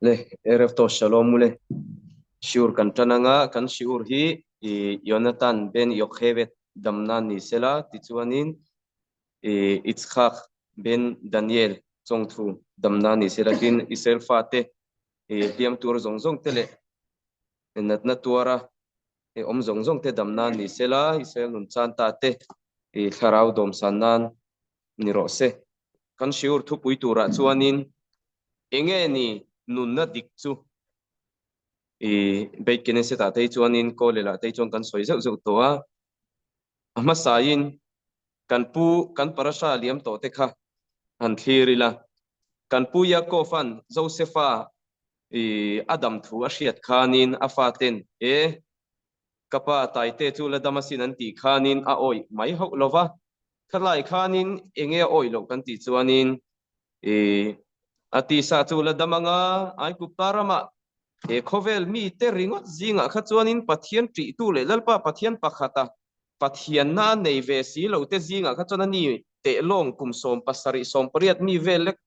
le erev to shalom mule shiur kan tananga kan shiur hi Jonathan ben Yocheved damnan ni sela tichuanin Itzhak ben Daniel chongthu damnan ni selatin Israel fate diam tur zongzong tele natna tuara om zongzong te damnan ni sela Israel nun chan ta te tharau dom sanan ni rose kan shiur thu pui tura chuanin enge ni nun na dik chu bây kene se ta thấy chuan in ko le la thấy chuan kan soi zau zau to a ama sain kan parasha liam to te kha an thiri la kan pu ya ko fan Josepha Adam thu a hriat khanin a faten kapa tai te chu la damasin an ti khanin a oi mai ho lova thalai khanin enge oi lo kan ti chuanin ati sa chu la damanga ai ku parama khovel mi te ringot zinga kha chuanin pathian tri tu le lalpa pathian pakhata pathian na nei ve si lo te zinga kha chona ni te long kum som pasari som pariat mi velek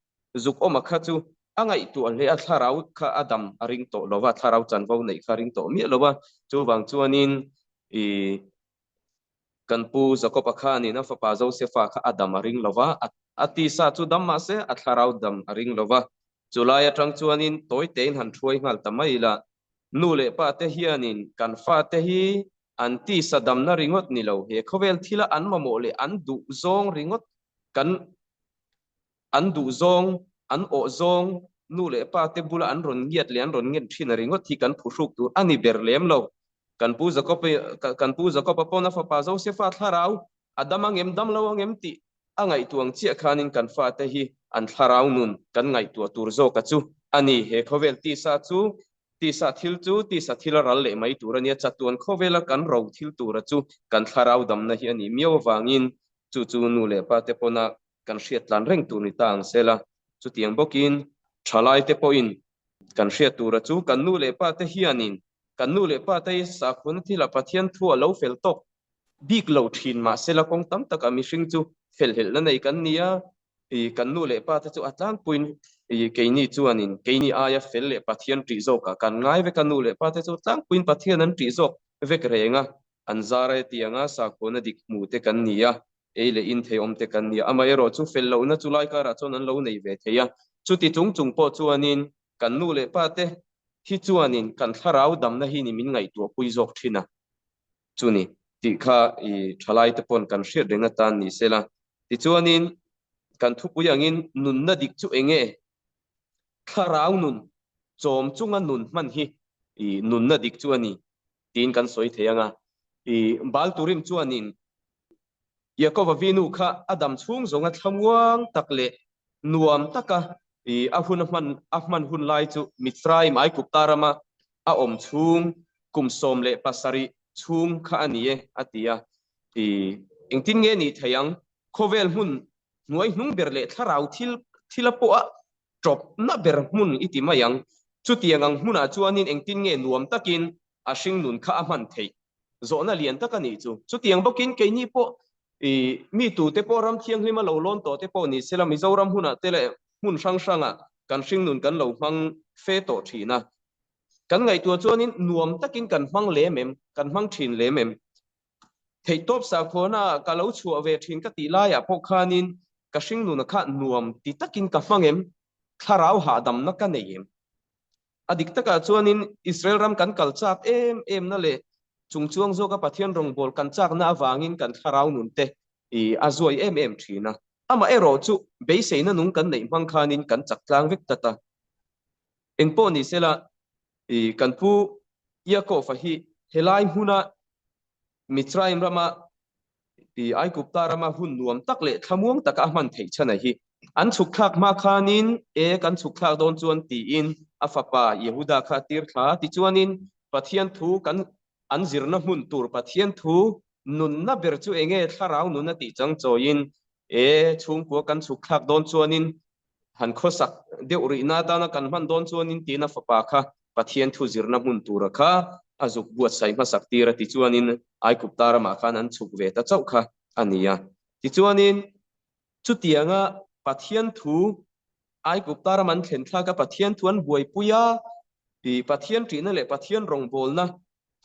zuk oma kha chu angai tu le a tharau kha adam aring to lova tharau chan vo nei kha ring to mi lova chu wang chuanin i kan pu zakopa kha ni na fa pa Josepha kha adam aring lova ati sa chu dam ma se a tharau dam aring lova chulaya tang chuanin toy tein han thuai ngal tamai la nu le pa te hianin kan fa te hi anti sadam na ringot ni lo he khovel thila an ma mo le an du zong ringot kan an du zong an o zong nu le pa te bula an ron ngiat le an ron ngen thina ringot thi kan phusuk tu ani berlem lo kan pu zakopa pona fa pa zo se fa tharau adamang em dam lo ngem ti angai tuang chia khanin kan fa te hi an tharau nun kan ngai tu tur zo ka chu ani he khovel ti sa thil chu ti sa thil ral le mai tur ania chatuan khovela kan ro thil tur chu kan tharau dam na hi ani mio wangin chu chu nu le pa te pona kan hriat tlan reng tu ni tang sela chu tiang bokin thalai te po in kan hriat tur chu kan nu le pa te hianin kan nu le pa te sa khun thila pathian thu lo fel tok big lo thin ma sela kong tam taka mi hring chu fel hel na nei kan nia kan nu le pa te chu atlang puin ke ni chuanin ke ni aya fel le pathian tri zo ka kan ngai ve kan nu le pa te chu tlang puin pathian an tri zo ve krenga an zare tianga sa khona dik mu te kan nia le in the om te kan nia ama ero chu fel lo na chulai ka ra chon an lo nei ve theya chu ti chung chung po chuanin kan nu le pa te hi chuanin kan tharau dam na hi ni min ngai tu pui zok thina chuni ti kha thalai te pon kan hriat renga tan ni sela ti chuanin kan thu puyangin nun na dik chu enge tharau nun chom chunga nun man hi nun na dik chu ani tin kan soi theanga bal turim chuanin Yakova vinu kha adam chung zonga thamwang takle nuam taka ahman hun lai chu Mitzrayim ai kuptarama a om chung kum som le pasari chung kha anie atia engtin nge ni thayang khovel hun nuai hnung berle tharau thilapo a drop na ber mun iti mayang chu tiangang huna chuanin engtin nge nuam takin a hring nun kha a man thei zona lian takani chu tiang bokin ke ni po mi tu te po ram thiang hlima lo lon to te po ni sela mizoram huna tele hun sang sanga kan hring nun kan lo mang fe to thina kan ngai tu chuanin nuam takin kan mang le mem kan mang thin le mem thei top sa khona ka lo chu ave thin ka ti la ya po khanin ka hring nun kha nuam ti takin ka mangem tharau ha dam na ka neim adik taka chuanin Israel ram kan kalchak em na le chung chuang zo ka pathian rong bol kan chak na awangin kan tharau nun te azoi em thina ama ero chu be seina nung kan nei mang khanin kan chak tlang vek tata engpo ni sela kan pu Yakov hi helai huna Mitzrayim rama ai kupta rama hun nuam takle thamuang taka man thei chana hi an chukthak ma khanin kan chukthak don chuan ti in afapa Yehuda kha tir kha ti chuanin pathian thu kan an zirna mun tur pathian thu nun na ber chu enge tharau nun na ti chang choin chung ko kan chukthak don chuanin han khosak de uri na ta na kan man don chuanin ti na fapa kha pathian thu zirna mun tur kha azuk buat sai ma sak tira ti chuanin ai kuptara ma khan an chuk ve ta chau kha ania ti chuanin chu tianga pathian thu ai gup tara man thlen thla ka pathian thuan buai puya i pathian trina le pathian rong bol na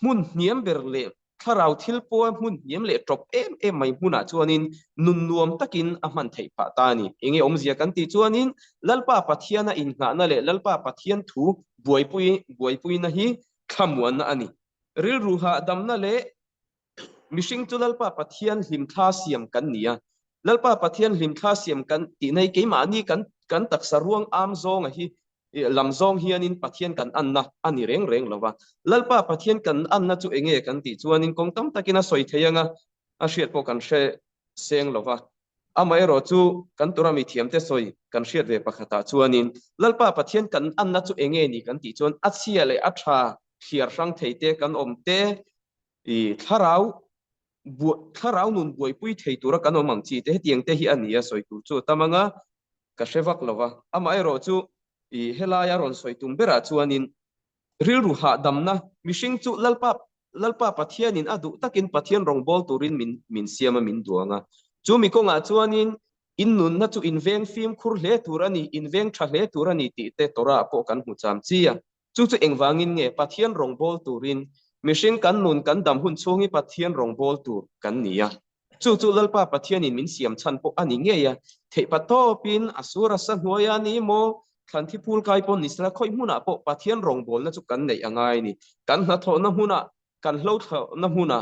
mun niam ber le tharau thil po mun niam le trop em mai huna chuanin nun nuam takin a man thei pha ta ni enge om zia kan ti chuanin lalpa pathiana in nga na le lalpa pathian thu buai pui na hi khamuan na ani ril ruha damna le mishing chu lalpa pathian hlim thla siam kan nia lalpa pathian hlim thla siam kan ti nei ke ma ni kan tak saruang am zong a hi lam zong hianin pathian kan anna ani reng lova lalpa pathian kan anna chu enge kan ti chuanin kong tam takina soi theyanga a hriat po kan hre seng lova amai ro chu kan turami thiam te soi kan hriat ve pakhata chuanin lalpa pathian kan anna chu enge ni kan ti chuan a chia le a tha hiar rang theite kan om te i tharau nun buai pui thei tura kan omang chi te tiang te hi ania soi tu chu tamanga ka hrevak lova amai ro chu i helaya ron soi tum bera chuanin ril ru ha damna mishing chu lalpa pathianin adu takin pathian rong bol turin min siama min duanga chu mi konga chuanin in nun na chu in veng fim khur hle turani in veng tha hle turani ti te tora po kan hu cham chia chu engwangin nge pathian rong bol turin mishing kan nun kan dam hun chungi pathian rong bol tur kan nia chu lalpa pathian in min siam chan po ani nge ya thei pato pin asura sa hnuaya ni mo kan thi pul kai pon nisla khoi huna po pathian rong bol na chu kan nei angai ni kan na tho na huna kan hlo tho na huna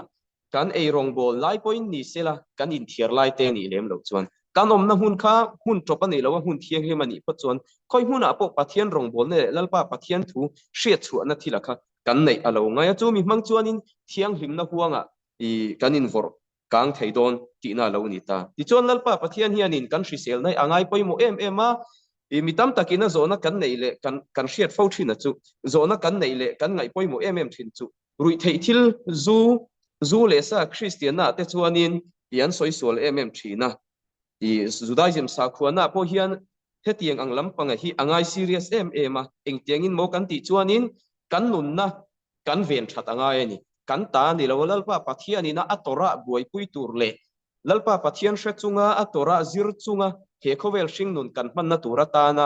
kan ei rong bol lai point ni sela kan in thiar lai te ni lem lo chuan kan om na hun kha hun top ani lo hun thiang he mani po chuan khoi huna po pathian rong bol ne lalpa pathian thu hriat chu na thila kha kan nei alo ngai chu mi mang chuanin thiang hlim na huanga i kan in vor kang thei don ti na lo ni ta ti chuan lalpa pathian hianin kan hrisel nai angai poimo em a i mitam takina zona kan nei le kan hriat fo thina chu zona kan nei le kan ngai poimo em thin chu rui thei thil zu le sa christiana te chuanin ian soi sol thina i judaism sa khuana po hian hetiang ang lampanga hi angai serious ma eng tiangin mo kan ti chuanin kan nun na kan ven that angai ani kan ta ni lo lalpa pathian ina atora buai pui tur le lalpa pathian hre chunga atora zir chunga he khovel hring nun kan man na tura ta na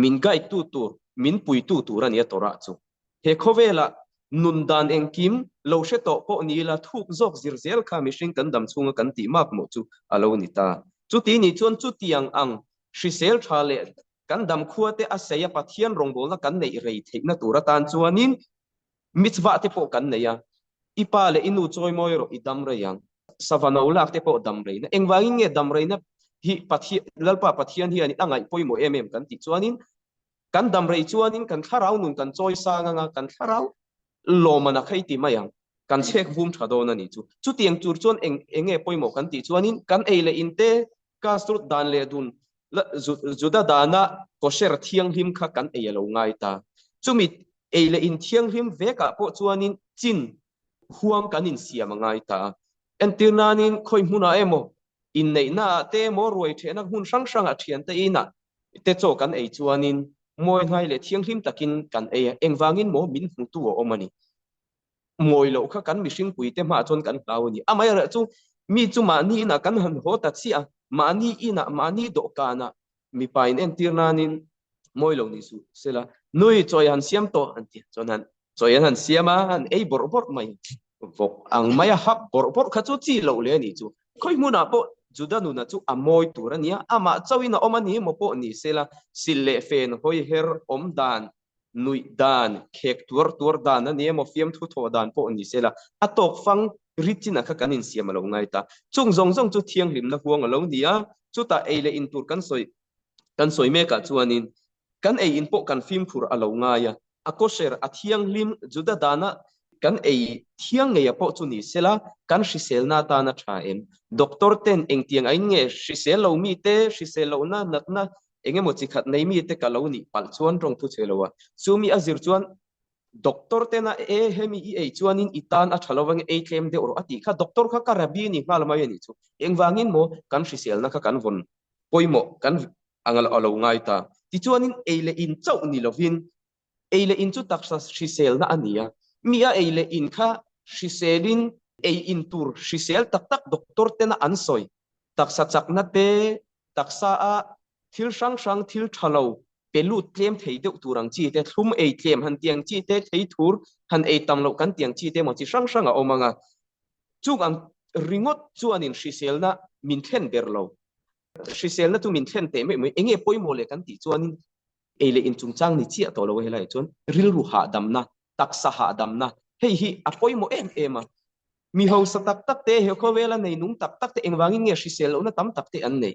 min gai tu tur min pui tu tur ani atora chu he khovela nun dan engkim lo hre to po ni la thuk zok zir zel kha mi hring kan dam chunga kan ti mak mo chu alo ni ta chu ti ni chuan chu tiang ang hrisel tha le kan dam khuate a seya pathian rong bol na kan nei rei theina tura tan chuanin mitzwa te po kan neya ipa le inu choi moi ro idam re yang savano lak te po dam re na engwangin nge dam re na hi pathi lalpa pathian hi ani angai poimo kan ti chuanin kan dam re chuanin kan tharau nun kan choi sanga nga kan tharau lo mana khai ti mayang kan chek vum thado na ni chu tiang tur chuan enge poimo kan ti chuanin kan eile inte ka strut dan le dun juda dana kosher thiang him kha kan eilo ngai ta chumi eile in thiang him veka po chuanin chin huang kanin siam ngai ta entirnanin khoi huna emo in nei na te mo roi thena hun sang a thian te ina te cho kan ei chuanin moi ngai le thiang him takin kan ei engwangin mo min hu tu o mani moi lo kha kan mi hring pui te ma chon kan tau ni amai ra chu mi chu ma ni na kan han ho ta chi a ma ni ina ma ni do kana mi pain entirnanin moi lo ni su sela nui choi han siam to an ti chonan choi han siama han ei bor mai vok ang maya hap bor kha chu chi lo le ni chu khoi mu na po juda nu na chu amoi turania ama chawina omani mo po ni sela sille fen hoi her om dan nui dan khek tur dan ani mo fiam thu tho dan po ni sela atok fang richina kha kanin siam lo ngai ta chung zong chu thiang lim na huang lo nia chu ta eile in tur kan soi me ka chuanin kan ei in po kan film phur alo nga ya akosher athiang lim juda dana kan ei thiang nge po chu ni sela kan hrisel na ta na tha em doctor ten eng tiang ai nge hrisel lo mi te hrisel lo na natna enge mo chi khat nei mi te ka lo ni pal chuan rong thu chelowa chumi azir chuan doctor te na hemi e chuanin itan a thalowang e claim de or ati kha doctor kha karabi ni hmal mai ni chu engwangin mo kan hrisel na kha kan von poimo kan angal alo ngai ta ti chuanin eile in chau ni lovin eile in chu taksa hrisel na ania mia eile in kha hriselin ei in tur hrisel tak doctor te na ansoi taksa chakna te taksa a thil sang sang thil thalo pelut tlem thei deuh turang chi te thlum ei tlem han tiang chi te thei thur han ei tam lo kan tiang chi te mo chi sang sang a omanga chung ang ringot chuanin hriselna min thlen berlo hriselna tu min thlen te me enge poimo le kan ti chuanin eile in chungchang ni chi to lo helai chun ril ru ha damna taksa ha damna hei hi a poimo em a mi ho sa tak tak te he kho vela nei nung tak tak te engwangin nge hrisel na tam tak te an nei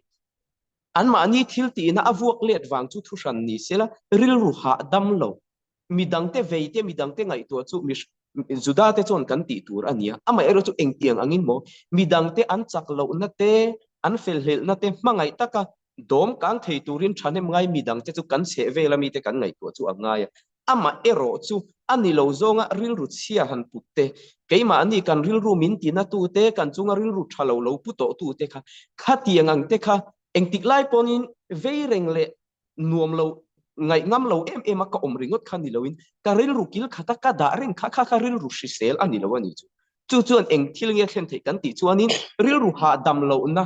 an ma ni thil ti na avuak let wang chu thu ran ni sela ril ru ha dam lo midang te veite midang te ngai to chu mi juda te chon kan ti tur ania ama ero chu engtiang angin mo midang te an chak lo na te an fel hel na te mangai taka dom kang thei turin thanem ngai midang te chu kan se vela mi te kan ngai to chu angaya ama ero chu ani lo zonga ril ru chia han putte keima ani kan ril ru min ti na tu te kan chunga ril ru thalo lo pu to tu te kha khatiang ang te kha engtik lai ponin veireng le nuam lo ngai ngam lo em ka om ringot khan ni loin ka ril ru kil khata ka da ring kha ril ru shisel ani lo ani chu chuan eng thil nge thlen thei kan ti chuanin ril ru ha dam lo na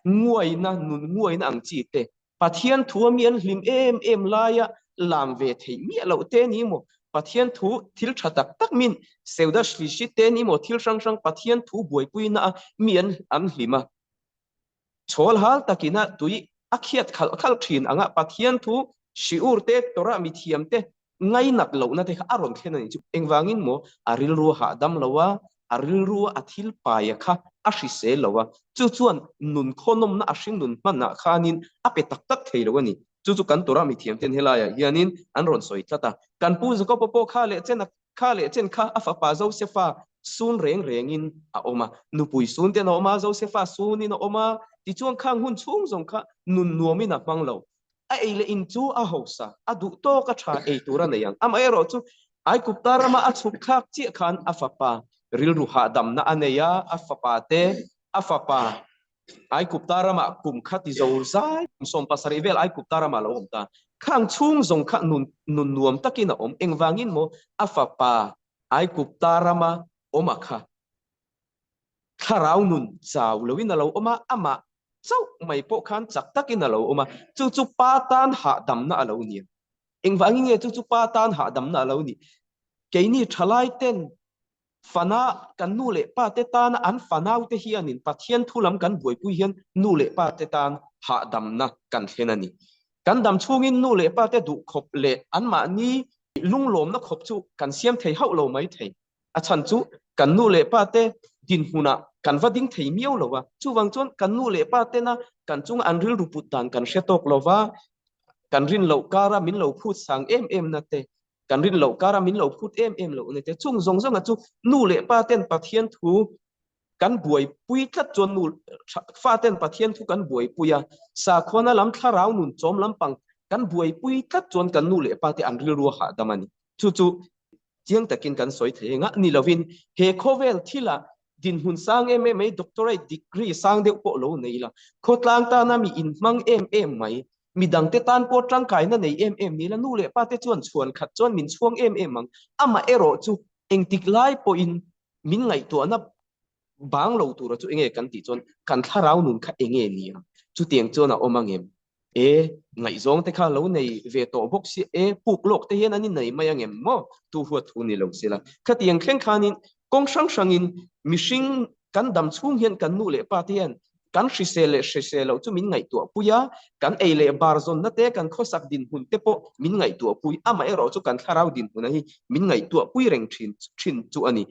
nguai na nun nguai na ang chi te pathian thuamian hlim em laia lam ve thei mi lo te ni mo pathian thu thil thatak tak min seuda shlishi te ni mo thil sang sang pathian thu buai puina mian an hlima chol hal takina tui akhiat khal thin anga pathian thu shiur te tora mi thiam te ngai nak lo na te aron thlen ani chu engwangin mo aril ru ha dam lowa aril ru athil paya kha ashi se lowa chu chuan nun khonom na ashing nun manna khanin ape tak tak thei lo ani chu kan tora mi thiam ten helaya hianin an ron soi tlata kan pu zako popo kha le chen kha afa pa zo sefa sun reng in a oma nupui sun te no ma zo sefa sun in oma ti chuang khang hun chung zong kha nun nuamin a panglo a eile in chu a hosa a du to ka tha ei tura nei ang am ero chu ai kuptarama a chuk khak chi khan afapa ril ru ha dam na aneya afapa te afapa ai kuptarama kum khati zor zai som pasari vel ai kuptarama lo omta khang chung zong kha nun nuam takina om engwangin mo afapa ai kuptarama omakha tharau nun chaw lowin lo oma ama chau mai po khan chak takin alo oma chu patan ha dam na alo ni engwangi nge chu patan ha dam na alo ni keini thalai ten fana kan nu le pa te tan an fanau te hianin pathian thulam kan buai pu hian nu le pa te tan ha dam na kan thenani kan dam chungin nu le pa te du khop le an ma ni lunglom na khop chu kan siam thei hau lo mai thei a chan chu kan nu le pa te din huna kan vading thei miau lowa chu wang chon kan nu le pa te na kan chung an ril ruput tan kan shetok lowa kan rin lo kara min lo phut sang em na te kan rin lo kara min lo phut em lo ne te chung zong zong a chu nu le pa ten pathian thu kan buai pui khat chon nu fa ten pathian thu kan buai puya sa khona lam tharau nun chom lam pang kan buai pui khat chon kan nu le pa te an ril ru ha damani chu chiang takin kan soi the nga ni lovin he khovel thila din hun sang em doctorate degree sang de po lo nei la khotlang ta na mi in mang em mai mi dang te tan po tang kai na nei em ni la nu le pa te chuan khat chuan min chuang em mang ama ero chu engtik lai po in min ngai to na bang lo tu ra chu enge kan ti chuan kan tharau nun kha enge ni chu tiang chuan a omangem ngai zong te kha lo nei ve to bok si puk lok te hian ani nei mai angem mo tu huat thu ni lo sila khatiang khleng khanin kong sang in mishing kan dam chung hian kan nu le pa tian kan hrisele chu min ngai tu puya kan eile barzon na te kan khosak din hun te po min ngai tu pui ama ero chu kan tharau din hun hi min ngai tu pui reng thin chu ani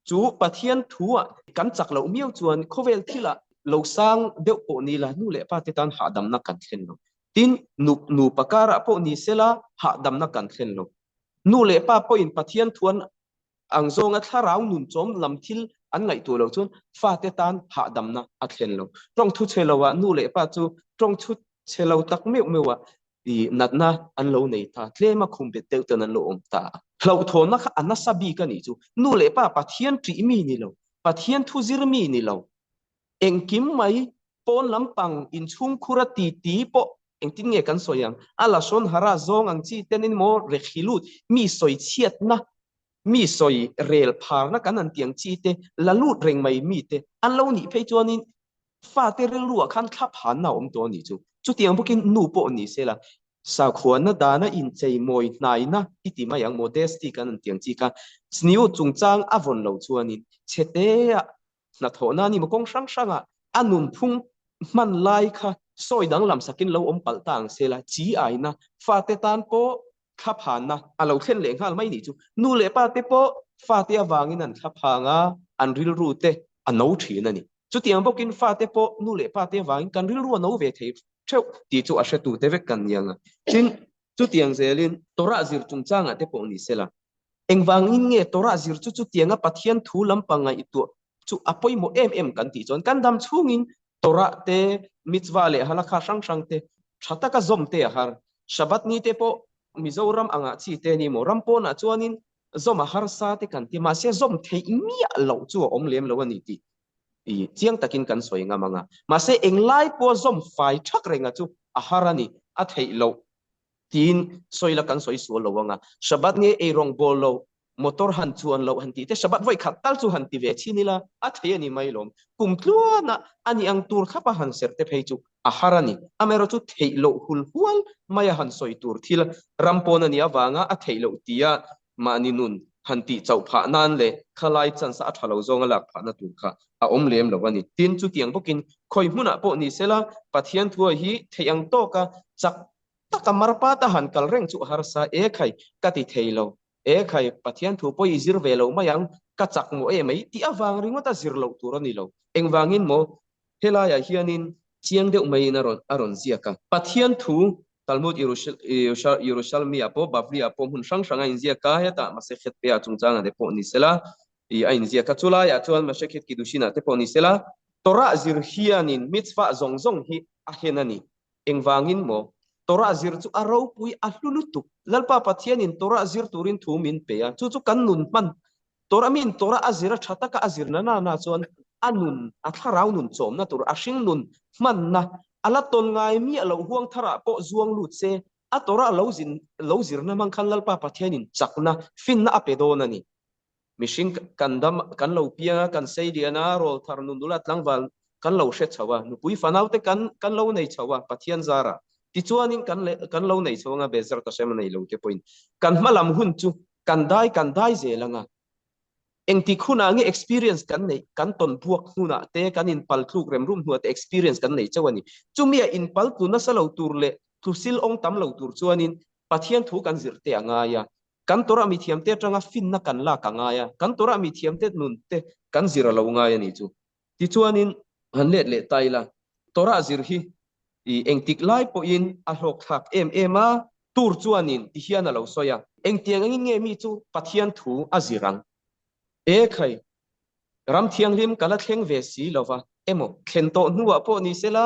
chu pathian thua kan chak lo miau chuan khovel thila lo sang deuh po ni la nu le pa te tan ha dam na kan thlen lo tin nu pakara po ni sela ha dam na kan thlen lo nu le pa po in pathian thuan ang zonga tharau nun chom lam thil an ngai tu lo chun fa te tan ha dam na a thlen lo tong thu chelowa nu le pa chu tong thu chelo tak mewa i natna an lo nei ta tlema khum be teu tan an lo om ta hlo thona kha anna sabi ka ni chu nu le pa pathian tri mi ni lo pathian thu zir mi ni lo engkim mai pon lampang in chung khura ti po engtin nge kan soyang ala son hara zong ang chi tenin mo rekhilut mi soi chiat na mi soi rel phar na kan an tiang chi te lalut reng mai mi te an lo ni phei chuanin fa te rel ruwa khan thap han na om to ni chu chu tiang bokin nu po ni sela sa khuana dana in chei moi nai na iti ma yang modesty kan tiang chi ka sniu chungchang avon lo chuanin chete na thona ni mokong sang sanga anun phung man lai kha soi dang lam sakin lo om pal tang sela chi ai na fa te tan po khap han na alo khen leng hal mai ni chu nu le pa te po fa te awangin an khap hanga an ril ru te anau thi na ni chu tiang bokin fa te po nu le pa te awangin kan ril ru anau ve thei theu ti chu a hre tu te ve kan yang tin chu tiang zelin tora zir chungchanga te po ni sela engwangin nge tora zir chu tianga pathian thu lampanga itu chu apoi mo em kan ti chon kan dam chungin tora te mitzwa le halakha sang sang te thata ka zom te har shabat ni te po mizoram anga chi te ni mo rampo na chuanin zom har sa te kan ti ma se zom thei mi lo chu om lem lo ani ti i chiang takin kan soi nga manga ma se englai po zom fai thak renga chu a harani a thei lo tin soila kan soi su lo wanga shabat nge e rong bol lo motor han chuan lo han ti te shabat voi khat tal chu han ti ve chinila a thei ani mai lom kum tluana ani ang tur khapa han ser te phei chu a harani amero chu thei lo hul hual maya han soi tur thil rampon ani awanga a thei lo tia mani nun han ti chau pha nan le khalai chan sa thalo zonga lak pha na tur kha a om lem lo ani tin chu tiang bokin khoi huna po ni sela pathian thua hi theiang to ka chak takamar pa ta han kal reng chu har sa e khai ka ti theilo e khai pathian thu poi zir velo mayang ka chak mo e mai ti awang ringo ta zir lo tur ani lo engwangin mo hela ya hianin chiang deuh mai na aron ziaka pathian thu talmud Yerushalmi apo Bavli apo hun sang sanga in ziaka heta masechet pe achungchanga de po ni sela i ain ziaka chula ya chuan masechet kidushina te po ni sela tora zir hianin mitzva zong zong hi a henani engwangin mo tora zir chu aro pui a hlulutuk lalpa pathianin tora zir turin thu min pe ya chu chu kan nun man tora min tora azira thata ka azir na chuan anun a tharau nun chom na tur a hring nun man na ala ton ngai mi alo huang thara po zuang lut se a tora lo zir na mang khan lalpa pathianin chakna fin na apedona ni mishing kandam kan lo pia kan sei diana rol thar nun dula tlangwal kan lo hre chawa nupui fanau te kan lo nei chawa pathian zara ti chuanin kan lo nei chawanga bezar ta sem nei lo te point kan malam hun chu kan dai zelanga engti khuna nge experience kan nei kan ton buak huna te kan in pal thluk rem rum huat experience kan nei chawani chumia in pal tu na salo turle tu sil ong tam lo tur chuanin pathian thu kan zir te anga ya kan tora mi thiam te tanga fin na kan la ka nga ya kan tora mi thiam te nun te kan zira lo nga ya ni chu ti chuanin han le taila tora zir hi i engtik lai po in a hlok thak ema tur chuanin ti hian a lo soya engtiang angin nge mi chu pathian thu a zirang e khai ram thiang lim kala thleng ve si lova emo khen to nuwa po ni sela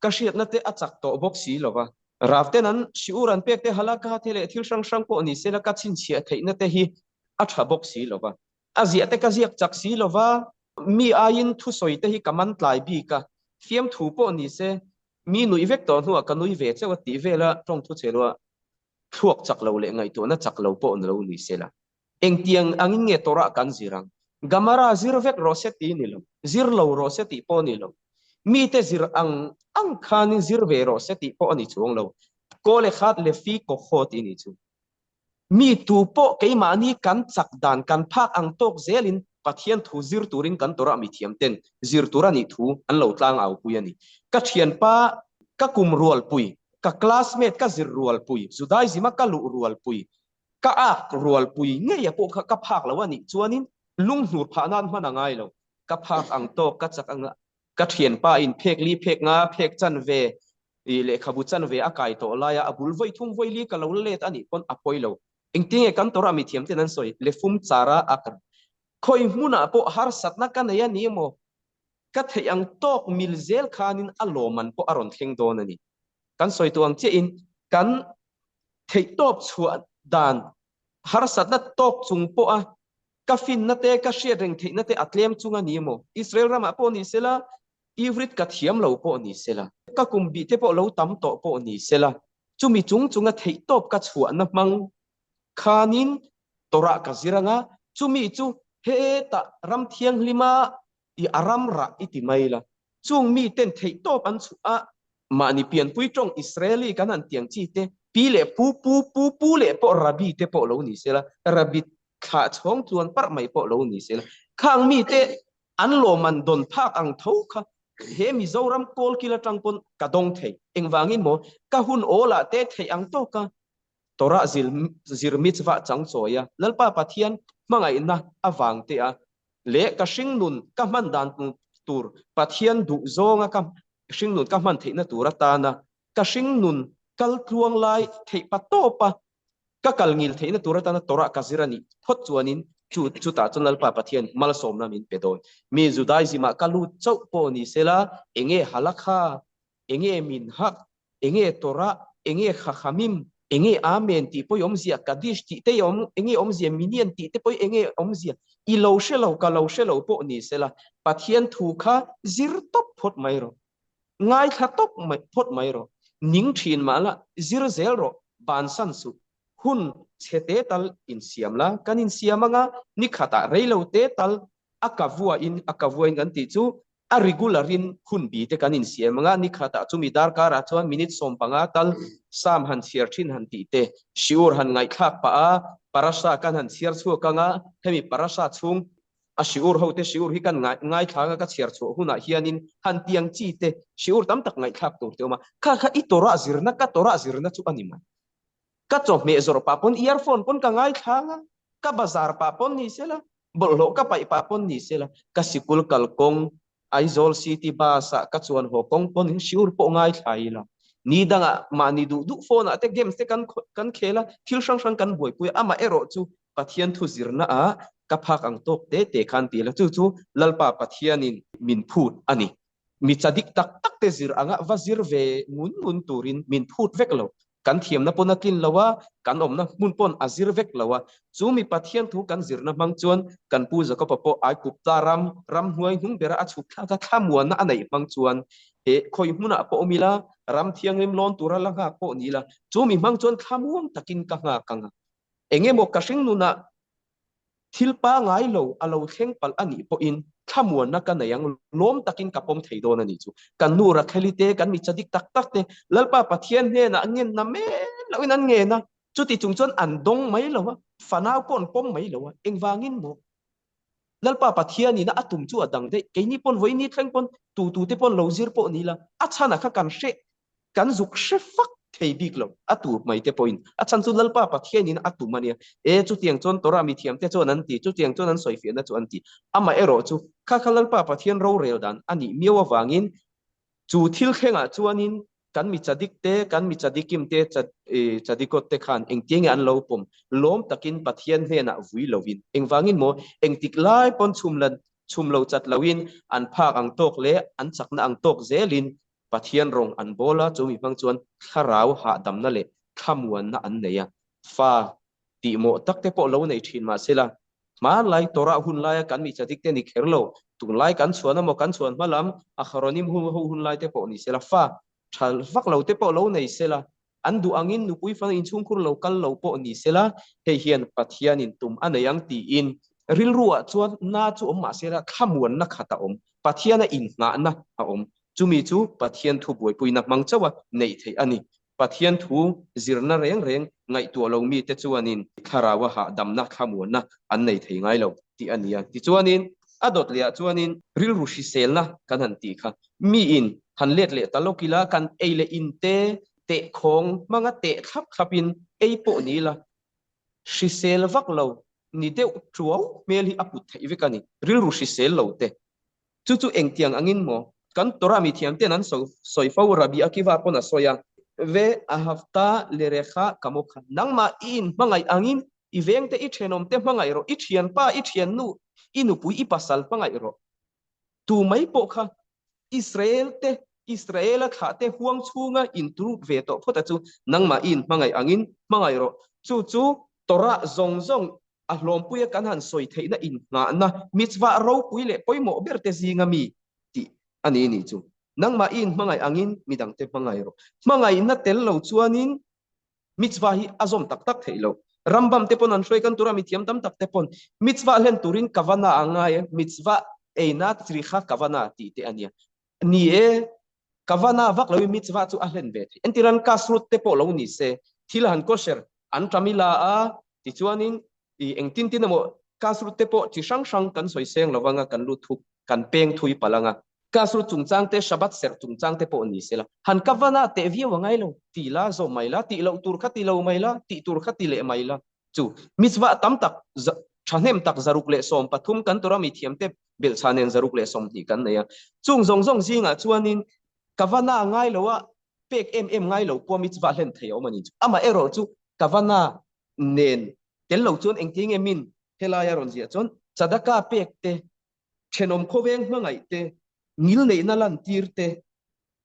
ka hriat na te achak to bok si lova raften an shiuran pek te halaka thele thil sang sang po ni sela ka chin chia theina te hi a tha bok si lova azia te ka ziak chak si lova mi ain thu soi te hi kaman tlai bi ka fiam thu po ni se mi nui vek to nuwa ka nui ve chewa ti vela tong thu chelwa thuak chak lo le ngai to na chak lo po no ni sela engtiang angin nge tora kan zirang gamara zir vek roseti ni lo zir lo roseti po ni lo mi te zir ang khanin zir ve roseti po ani chung lo ko le khat le fi ko khot ini chu mi tu po ke mani kan chak dan kan phak ang tok zelin pathian thu zir turin kan tora mi thiam ten zir turani thu an lo tlang au puyani ka thian pa ka kum rual pui ka classmate ka zir rual pui zudai zima ka lu rual pui ka ak rual pui nge ya po ka phak lawani chuanin lung nur phanan manangai lo ka phak ang to ka chak ang ka thian pa in phek li phek nga phek chan ve i le khabu chan ve akai to laya abul voi thum voi li ka lo let ani kon apoi lo engtinge kan tora mi thiam te nan soi le fum chara akar khoi muna po har satna ka ne ya ni mo ka theyang tok milzel khanin aloman po aron thleng don ani kan soi tuang che in kan thei top chuan dan har satna tok chung po a ka fin na te ka share reng thei na te atlem chunga ni mo Israel rama po ni sela ivrit ka thiam lo po ni sela ka kumbi te po lo tam to po ni sela chumi chunga thei top ka chuan na mang khanin tora ka ziranga chumi chu he ta ram thiang lima i aram ra iti maila chung mi ten thei top an chu a mà ni pian pui trong Israeli kan an tiang chi te pi le pu le po rabi te po lo ni sela rabi kha chong chuan par mai po lo ni sela khang mi te an lo man don phak ang tho kha he mi zoram kol kila tangpon kadong thei engwangin mo ka hun ola te thei ang to ka tora zir mitzwa chang choya lalpa pathian mangai na awang te a le ka hring nun ka man dan tur pathian du zonga ka hring nun ka man theina tura ta na ka hring nun kal tluang lai thei patopa ka kal ngil theina tura ta na tora ka zirani thot chuanin chu ta chon lalpa pathian mal som na min pedon mi judaism ka lu chau po ni sela enge halakha enge min hak enge tora enge khachamim enge amen ti poi omzia kadish ti te enge omzia minian ti te poi enge omzia i lo shelo po ni sela pathian thu kha zir top phot mai ro ngai kha top mai phot mai ro ning thin mala zir zel ro ban san su hun chete tal in siamla kanin siamanga ni khata reilo te tal akavua in kan ti chu a regularin hun bi te kanin siamanga ni khata chu mi dar kara chuan minute som panga tal sam han siar thin han ti te shiur han ngai khak pa a parasa kan han siar chu kanga hemi parasa chung a shiur ho te shiur hi kan ngai thanga ka siar chu huna hianin han tiang chi te shiur tam tak ngai khak tur te ma kha itora zirna ka tora zirna chu anima ka chok me zor pa pon earphone pon ka ngai thanga ka bazar pa pon ni sela bollo ka pai pa pon ni sela ka sikul kalkong Aizol City basa ka chuan ho kong pon shiur po ngai thaila ni danga mani du phone ate games te kan khela thil sang kan boi pui ama ero chu pathian thu zirna a ka phak ang tok te khan pi la chu lalpa pathianin min phut ani mi chadik tak te zir anga wazir ve ngun turin min phut vek lo kan thiam na pona tin lawa kan om na mun pon azir vek lawa chu mi pathian thu kan zir na mang chuan kan pu za ko papo ai kup ta ram huai hung bera a chuk ka thamuan na anei mang chuan e khoi huna po omila ram thiang lim lon tura la nga po ni la chu mi mang chuan thamuam takin ka nga kanga enge mo ka hring nuna thilpa ngai lo alo theng pal ani po in thamuan na kan yang lom takin kapom theidon ani chu kan nu ra khelite kan mi chadik tak te lalpa pathian he na ngin na me lawin an nge na chu ti chung chon an dong mai lo fanau pon pom mai lo engwangin mo lalpa pathian ni na atum chu adang de ke ni pon voi ni thleng pon tu te pon lo zir po ni la achana kha kan she kan zuk she fak thei bik lo atu mai te point achan chu lalpa pathian in atu mania e chu tiang chon tora mi thiam te chon an ti chu tiang chon an soi fi na chu an ti ama ero chu kha lalpa pathian ro rel dan ani miawa wangin chu thil khenga chuanin kan mi chadik te kan mi chadikim te chadikot te khan eng tiang an lo pom lom takin pathian he na vui lovin eng wangin mo eng tiklai pon chumlo chat lawin an phak ang tok le an chakna ang tok zelin pathian rong an bola chu mi phang chuan kharau ha dam na le khamuan na an neya fa ti mo takte po lo nei thin ma sela ma lai tora hun lai kan mi chadik te ni kherlo tu lai kan chuan mo kan chuan malam akharonim hun lai te po ni sela fa thal vak lo te po lo nei sela an du angin nu pui fa in chung khur lo kal lo po ni sela he hian pathian in tum anayang ti in ril ruwa chuan na chu om ma sela khamuan na khata om pathiana in nga na a om chumi chu pathian thu boi pui na mang chawa nei thei ani pathian thu zirna reng ngai tu lo mi te chuanin kharawa ha damna khamuan na an nei thei ngai lo ti ania ti chuanin adot lia chuanin ril ru shi selna kan han ti kha mi in han let le talokila kan eile in te khong manga te khapin ei po ni la shi sel vak lo ni te chuaw mel hi aput thei vekani ril ru shi sel lo te chu eng tiang angin mo kan tora mi thiam te nan soi fo rabi akiwa pona soya ve a hafta le rekha kamokha nangma in mangai angin iveng te i thenom te mangai ro i thian pa i thian nu inu pui i pasal pangai ro tu mai po kha Israel kha te huang chunga in tu ve to phota chu nangma in mangai angin mangai ro chu tora zong a hlom puya kan han soi theina in nga na mitzwa ro pui le poimo berte zinga mi ti ani ni chu nangma in mangai angin midang te mangai ro mangai na tel lo chuanin mitzwa hi azom tak theilo rambam te pon an hloi kan tura mi thiam tam tak te pon mitzwa len turin kawana anga mitzwa eina tricha kawana ti te ania ni kavana vak lo mitzvah chu ahlen ve entiran kasrut te po lo ni se thilan kosher an tramila a ti chuanin I engtin tin mo kasrut te po chi sang sang kan soi seng lawanga kan lu thuk kan peng thui palanga kasrut chungchang te shabat ser chungchang te po ni sela han kavana te vi wangai lo ti la zo mai la ti lo tur kha ti lo mai la ti tur kha ti le mai la chu mitzvah tam tak thanem tak zaruk le som pathum kan tora mi thiam te bel chanen zaruk le som ti kan neya chung zong zong zinga chuanin kavana ngai lowa pek em ngai lo po mitzvah hlen theo mani ama ero chu kavana nen tel lo chon engting emin helaya ron zia chon sadaka pek te thenom khoveng mangai te ngil nei na lan tir te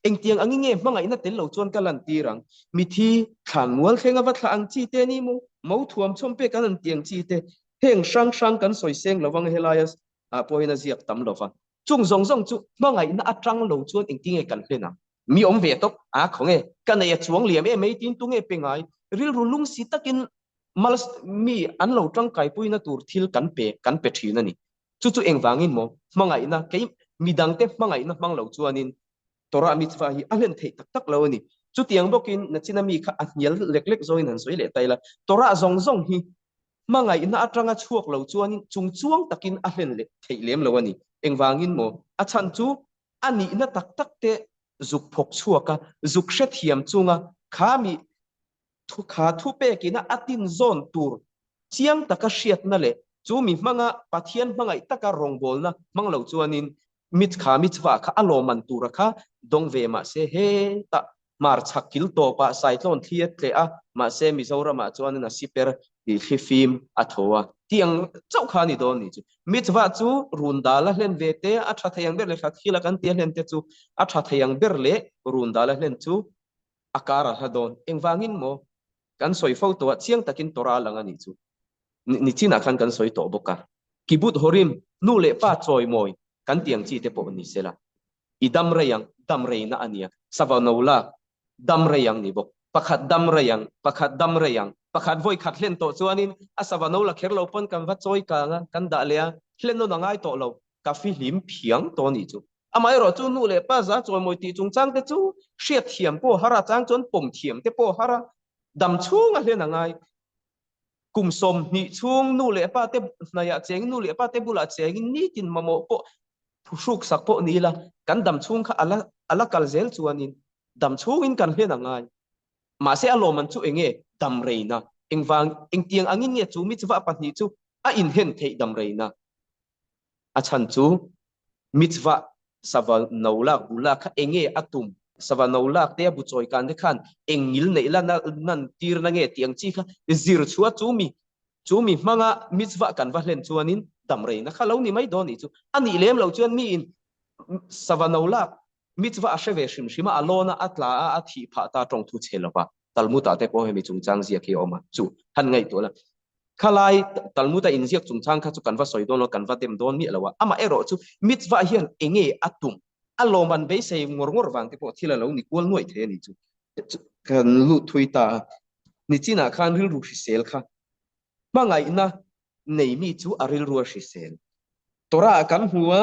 engtiang anginge mangai na tel lo chon ka lan tirang mi thi than mual khenga wa thla ang chi te ni mu mau thuam chom pe kan an tiang chi te heng sang sang kan soi seng lawang helayas a poina ziak tam lova chung zong zong chu mangai na atang lo chon engting e kan hlena mi om ve tok a khonge kan e chuang liam e mei tin tunge pengai ril rulung si takin malas mi an lo tang kai puina tur thil kan pe thina ni chu chu engwangin mo mangai na ke midang te mangai na mang lo chuanin tora mitzvah hi alen thei tak tak lo ni chu tiang bokin na china mi kha anial lek lek zoin han soi le taila tora zong zong hi mangai na atanga chuak lo chuanin chung chuang takin alen le thei lem lo ani engwangin mo a chan chu ani na tak tak te zuk phok chuaka zuk hre thiam chunga khami thu kha thu pe kina atin zone tur chiang taka hriat na le chu mi manga pathian mangai taka rong bol na manglo chuanin mit kha mitzwa kha aloman tura kha dong ve ma se he ta mar chakil to pa cyclone thiet le a ma se mizoram ma chuanin a siper di khifim athowa tiang chau kha ni don ni chu mitzwa chu rundala hlen ve te a tha thayang ber le kha khila kan te hlen te chu a tha thayang ber le rundala hlen chu akara hadon engwangin mo kan soi fo to chiang takin tora langa ni chu ni china khan kan soi to boka kibut horim nu le pa choi moi kan tiang chi te po ni sela idam rayang dam reina ania savanola dam rayang ni bok pakhat dam rayang pakhat voi khat len to chuanin a savanola kherlo pon kan va choi ka nga kan da lea hlen no nangai to lo ka fi lim phiang to ni chu amai ro chu nu le pa za choi moi ti chung chang te chu hriat thiam po hara chang chon pom thiam te po hara dam chung a hlen angai kum som ni chung nu le pa te naya cheng nu le pa te bula cheng ni tin mamo po phusuk sak po ni la kan dam chung kha ala kal zel chuanin dam chung in kan hlen angai ma se alo man chu enge dam reina engwang engtiang angin nge chu mi chwa pa ni chu a in hen thei dam reina a chan chu mitzwa sava nola bula kha enge atum sava nola te bu choi kan de khan engil nei la nan tir na nge tiang chi kha zir chua chu mi manga mitzwa kan va hlen chuanin dam reina kha lo ni mai do ni chu ani lem lo chuan mi in sava nola mitzwa a sheve shim shima alona atla a thi pha ta tong thu chelowa talmuta te po hemi chung chang zia ki oma chu han ngai to la khalai talmuta in ziak chung chang kha chu kan va soi don lo kan va tem don mi lawa ama ero chu mitzwa hian enge atum aloman be sei ngor wang te po thila lo ni kol noi the ni chu kan lu thuita ni china khan ril ru sel kha mangai na nei mi chu aril ru sel tora kan huwa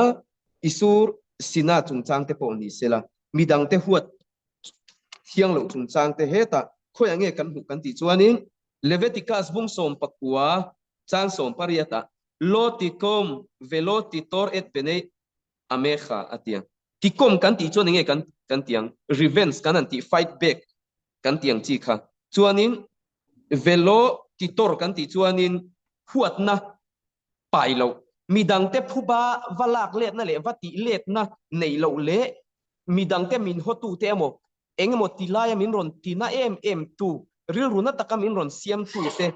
isur sina chung chang te po ni sela midang te huat hiang lo chung chang te heta khoi ange kan hu kan ti chuanin leviticus bung som pakua chan som pariata loticom velotitor et bene amecha atia tikom kan ti chuan nge kan tiang revenge kan an ti fight back kan tiang chi kha chuanin velotitor kan ti chuanin huat na pailo midang te phuba walak let na le wati let na nei lo le midang te min hotu te mo engmo tilaya min ron tina em tu ril runa taka min ron siam tu te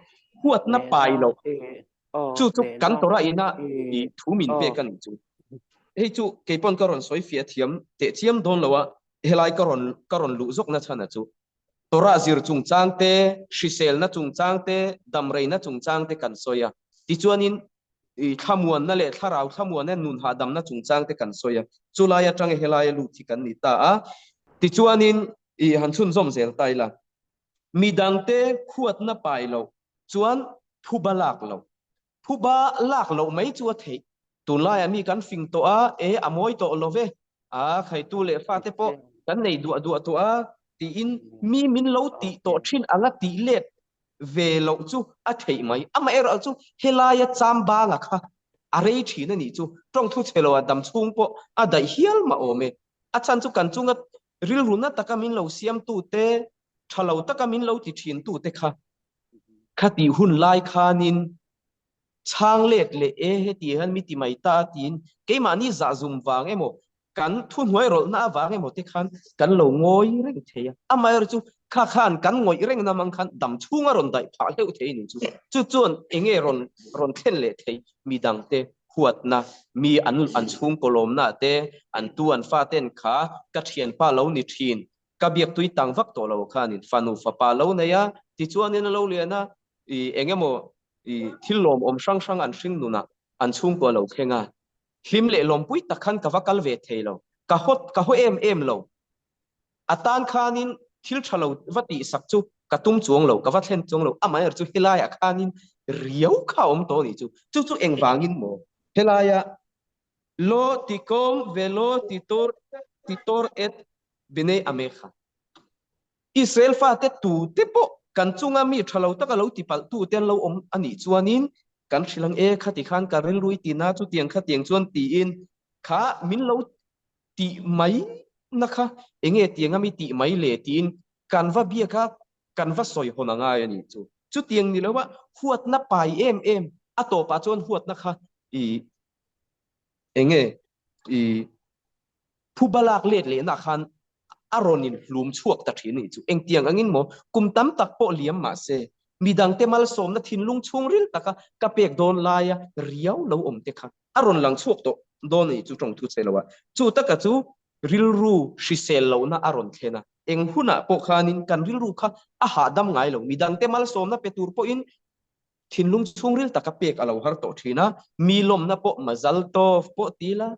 huat na pailo chu chu kan tora ina I thu min pe kan chu hei chu keipon karon soi fia thiam te chiam don lawa helai karon lu zok na chana chu tora zir chung chang te shisel na chung chang te damrei na chung chang te kan soya ti chuanin I thamuan na le tharau thamuan na nun ha dam na chung chang te kan soya chulaya tang helai lu thi kan ni ta a ti chuanin I han chun zom zel taila midang te khuat na pailo chuan phuba lak lo mai chu the tunlai ami kan fing to a e amoi to love a khai tu le fa te po kan nei du to a ti in mi min lo ti to thin anga ti let về lo chu a thei mai ama era chu helaya cham ba nga kha arei thina ni chu tong thu chelo dam chung po a dai hial ma ome a chan chu kan chunga ril runa takamin lo siam tu te thalo takamin lo ti thin tu te kha khati hun lai khanin chang let le e he ti han mi ti mai ta tin ke mani za zum wang emo kan thu hoi rol na wang emo te khan kan lo ngoi reng theya amai chu kha khan kan ngoi reng na mang khan dam chunga ron dai pha leu the ni chu chuan enge ron khen le thei mi dang te huat na mi an chung kolom na te an tu an fa ten kha ka thian pa lo ni thin ka biak tui tang vak to lo khanin fanu fa pa lo na ya ti chuan in lo le na i engemo i thil lom om sang sang an hring nuna an chung ko lo khenga hlim le lom pui takhan ka vakal ve theilo ka ho em lo atan khanin thil thalo vati sakchu ka tum chuang lo ka va thlen chuang lo amai chu hilaya khanin riau kha om to ni chu eng wangin mo helaya lo tikom velo titor et bine amecha Israel fa te tu te po kan chunga mi thalo taka lo ti pal tu ten lo om ani chuanin kan thrilang e khati khan ka rel rui ti na chu tiang kha tiang chuan ti in kha min lo ti mai na kha enge tiang ami ti mai le tin kan va bia kha kan va soi hona nga ani chu tiang ni lo wa huat na pai em a to pa chuan huat na kha i enge i phubalak let le na khan aronin lum chuak ta thini chu eng tiang angin mo kum tam tak po liam ma se midang te mal som na thin lung chung ril taka ka pek don laia riau lo om te kha aron lang chuak to don ni chu tong thu chelawa chu taka chu ril ru hrisel lo na aron thena eng huna po khanin kan ril ru kha a ha dam ngai lo midang te mal som na petur po in thin lung chung ril taka pek alo har to thina mi lom na po mazal to po tila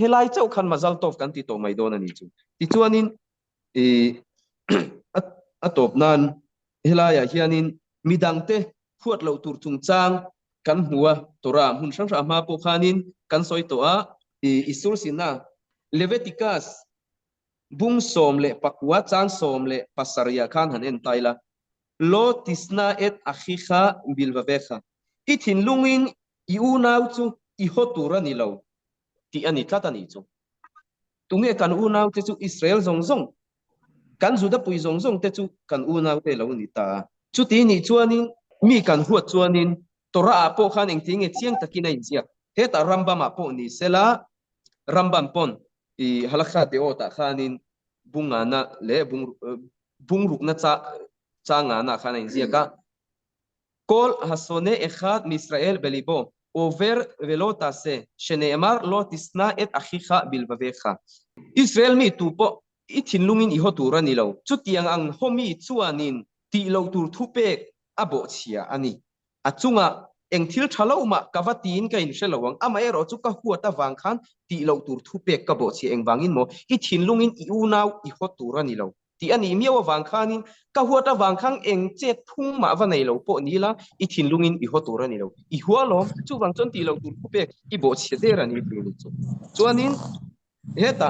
helai chau khan mazal tof kan ti to mai don ani chu ti chuanin e atop nan helaya hianin midang te khuat lo tur chung chang kan huwa tora hun sang ra ma po khanin kan soi to a isul sina leviticus bung som le pakwa chan som le pasaria khan han en taila lo tisna et akhiha bilvavecha ithin lungin iunau chu I hotura ni lo ti ani tlata ni chu tunge kan unau te chu Israel zong kan juda pui zong te chu kan unau te lo ni ta chu ti ni chuanin mi kan huat chuanin tora a po khan eng tinge chiang takina in sia he ta rambam a po ni sela rambam pon I halakha te o ta khanin bungana le bungruk na cha nga na khan in sia ka kol hasone echad misrael belibo over ולא תעשה, שנאמר לא תשנא את אחיך בלבביך. ישראל mi tu po ithin lungin iho tura ni lo chu tiang ang homi chuanin ti lo tur thu pe abo chia ani achunga eng thil thalo ma kavatin ka in shelawang ama ero chu ka huata wang khan ti lo tur thu pe ka bo chi eng wangin mo ithin lungin iunau iho tura ni lo ti ani miawa wang khanin ka huata wang khang eng che thung ma wa nei lo po ni la I thin lungin I hotura ni lo I hualo chu wang chon ti lo tur pu pe I bo che de rani tu ni chu chuanin heta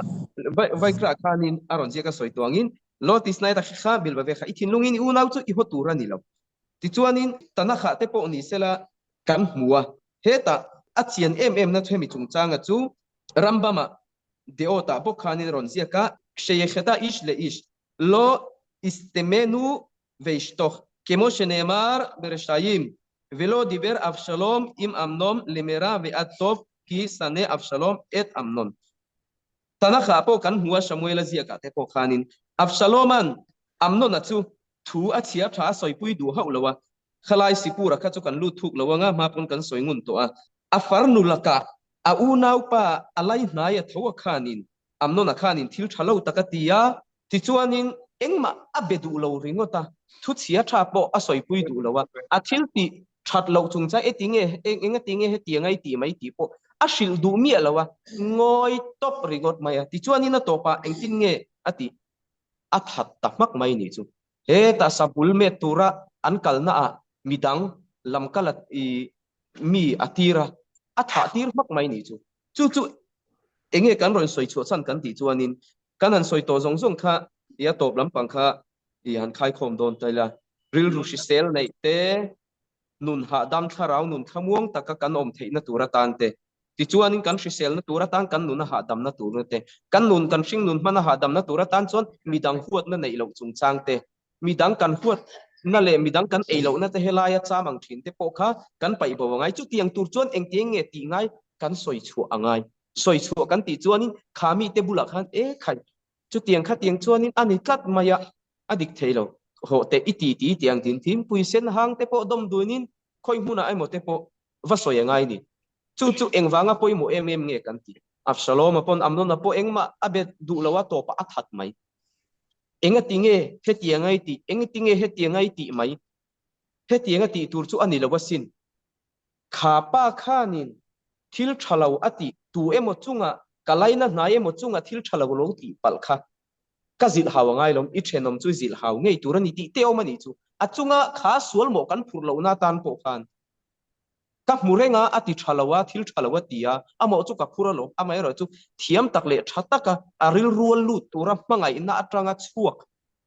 vai kra khanin aron je ka soi tuangin lotis nai ta kha bil ba ve kha I thin lungin u nau chu I hotura ni lo ti chuanin tanakha te po ni sela kan muwa heta achian em na themi chung changa chu rambama deota bo khanin ron zia ka sheykhata ish le ish lo istemenu veishtoch כמו שנאמר ברשעים ולא דיבר אבשלום עם אמנון למרע ועד טוב כי שנא אבשלום את אמנון תנ"ך פה כאן הוא שמואל הזיה כate פה חנין אבשלומן אמנון אצו thu a chia tha soi pui du hau lawa khalai sipura kha chu kan lu thuk lawanga ma pon kan soi ngun to a farnu laka a u nau pa alai hnai a thowa khanin amnona khanin thil thalo takatia ti chuanin engma abedu lo ringota thu chia tha po a soi pui du lawa a thil ti that lo chung cha etinge enga tinge he tiangai ti mai ti po a shil du mi lawa ngoi top ringot maya ti chuanin na to pa engtin nge ati a that tamak mai ni chu he ta sapul me tura an kalna a midang lamkalat I mi atira atha tir mak mai ni chu enge kan ron soi chu chan kan ti chuanin kan han soi to zong zong kha ya top lam pang kha i han khai khom don taila ril ru shi sel nei te nun ha dam tharau nun khamuang taka kan om theina tura tan te ti chuanin kan shi sel na tura tan kan nun ha dam na tur te kan nun kan shing nun mana ha dam na tura tan chon midang huat na nei lo chung chang te midang kan huat na le midang kan ei lo na te helaya chamang thin te po kha kan pai bo ngai chu tiang tur chuan eng tiang nge ti ngai kan soi chu angai soi chu kan ti chuanin khami te bulak han e khai chu tiang kha tiang chuanin ani tlat maya adik theilo ho te iti ti tiang tin thim pui sen hang te po dom duinin khoi huna ai mo te po va soi ngai ni chu engwanga poi mo em nge kan ti Absalom upon amnon na po engma abet du lawa to pa athat mai enga tinge he tiangai ti enga tinge he tiangai ti mai he tianga ti tur chu ani lawasin kha pa khanin thil thalo ati tu emo chunga kalaina na emo chunga thil thalo lo ti pal kha ka zil hawa ngai lom I thenom chu zil haw ngei turani ti teo mani chu achunga kha sual mo kan phur lo na tan po khan ka murenga ati thalawa thil thalawa tia amo chu ka phura lo amai ro chu thiam takle thataka aril rual lu tura mangai na atanga chuak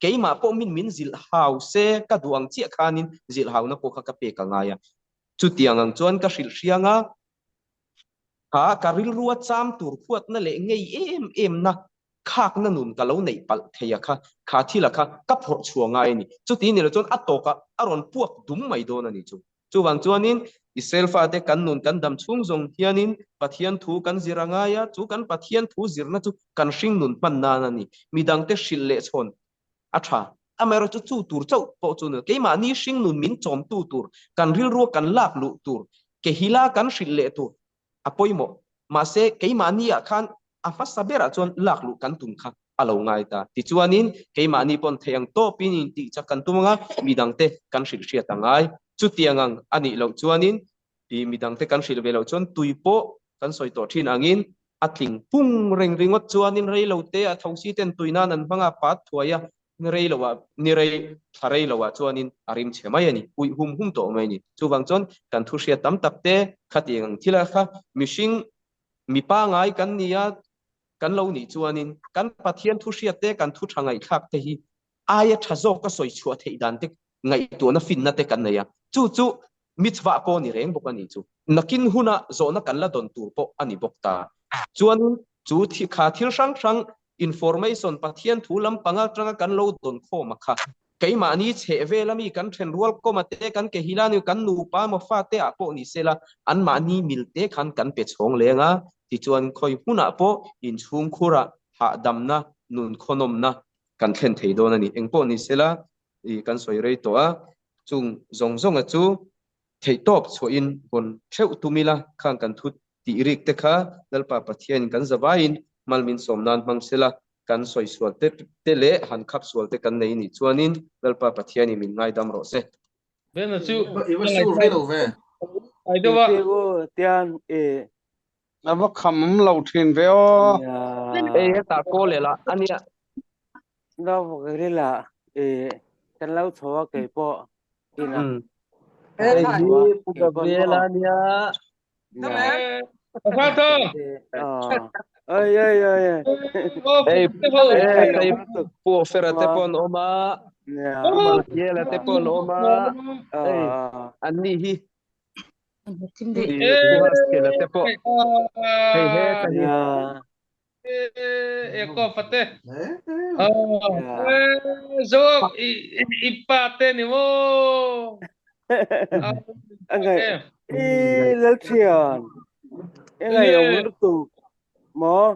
keima po min zil haw se ka duang chi khanin zil haw na po kha ka pe ka ngaya chu tiangang chuan ka hril hrianga ha karil ruwa cham tur khuat na le ngei em na khak na nun ka lo nei pal theya kha kha thila kha ka phor chuanga ni chu ti ni lo chon atoka aron puak dum mai don ani chu wang chuanin iselfa te kan nun kan dam chung zong hianin pathian thu kan ziranga ya chu kan pathian thu zirna chu kan hring nun pan na na ni midang te hril le chon atha amero chu chu tur chau po chu ne keima ni hring nun min chom tu tur kan ril ru kan lak lu tur ke hila kan hril le tu apoimo ma se keima ni a khan a fa sabera chon lak lu kan tum kha alo ngai ta ti chuanin keima ni pon theyang to pin in ti cha kan tumunga midang te kan hril hria tangai chu tiangang ani lo chuanin I midang te kan hril velo chon tuipo kan soi to thin angin atling pung reng ringot chuanin rei lo te a thosi ten tuina nan banga pat thuaya rei lowa ni rei tharei lowa chuanin arim chemai ani ui hum to mai ni chu wang chon kan thu hria tam tak te khatiang thila kha mishing mi pa ngai kan nia kan lo ni chuanin kan pathian thu hria te kan thu thangai thak te hi aya thazo ka soi chua thei dan te ngai to na fin na te kan neya chu mitwa ko ni reng bok ani chu nakin huna zona kan la don tur po ani bok ta chuanin chu thi kha thil sang information pathian thu lam panga tanga kan lo don kho ma kha keima ni che velami kan then rual ko mate kan ke hilani kan nu pa mo fa te a po ni sela an ma ni milte khan kan pe chong lenga ti chuan khoi huna po in chung khura ha damna nun khonom na kan thlen thei don ani engpo ni sela I kan soi rei to a chung zong a chu thei top cho in bon theu tumila khang kan thut ti rik te kha dalpa pathian kan zawain malmin somnan mangsela kan soi sual te le han khap sual te kan nei ni chuanin dalpa pathian min ngai dam ro se bên là chịu Iwa su rei lo ve. ai đâu ạ tian e na va kham lo thin ve o e ta ko le la ania lo cái là e kan lau thaw ke po ina ei hi pu da ve la nia phát thôi ơi ei ei pu fera te pon oma ye la te pon oma ei anni hi pu has ke la te po hey he ta hi eko fate zo ipate ni mo anh ấy lớp chiền anh ấy ông lúc tụ mò